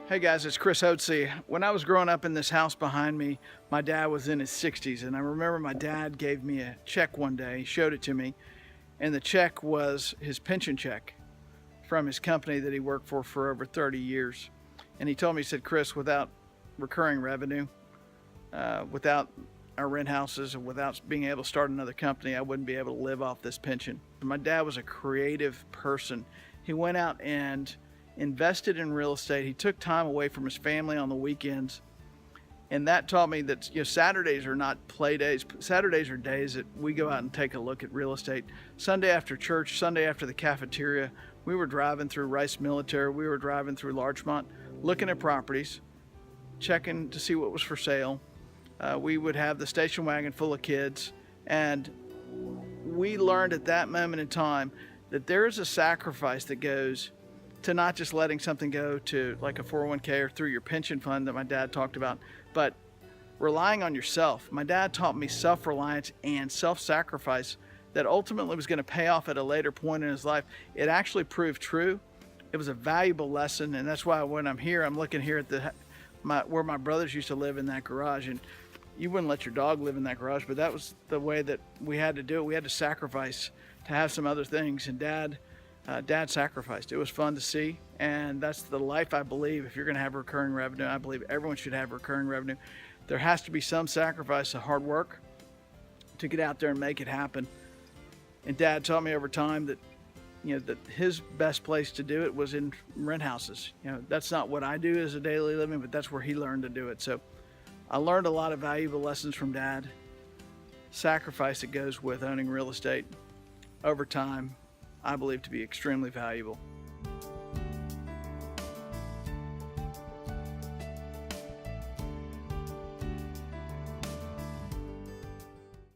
Hey guys, it's Chris Hotze. When I was growing up in this house behind me, my dad was in his 60s, and I remember my dad gave me a check one day. He showed it to me, and the check was his pension check from his company that he worked for over 30 years. And he told me, he said, Chris, without recurring revenue, without our rent houses, and without being able to start another company, I wouldn't be able to live off this pension. My dad was a creative person. He went out and invested in real estate. He took time away from his family on the weekends. And that taught me that, Saturdays are not play days. Saturdays are days that we go out and take a look at real estate. Sunday after church, Sunday after the cafeteria, we were driving through Rice Military. We were driving through Larchmont, looking at properties, checking to see what was for sale. We would have the station wagon full of kids. And we learned at that moment in time that there is a sacrifice that goes to not just letting something go to like a 401k or through your pension fund that my dad talked about, but relying on yourself. My dad taught me self-reliance and self-sacrifice that ultimately was going to pay off at a later point in his life. It actually proved true. It was a valuable lesson, and that's why when I'm here, I'm looking here at where my brothers used to live in that garage. And you wouldn't let your dog live in that garage, but that was the way that we had to do it. We had to sacrifice to have some other things, and Dad sacrificed. It was fun to see, and that's the life I believe. If you're going to have recurring revenue, I believe everyone should have recurring revenue. There has to be some sacrifice of hard work to get out there and make it happen. And Dad taught me over time that, that his best place to do it was in rent houses. That's not what I do as a daily living, but that's where he learned to do it. So I learned a lot of valuable lessons from Dad. Sacrifice that goes with owning real estate over time, I believe to be extremely valuable.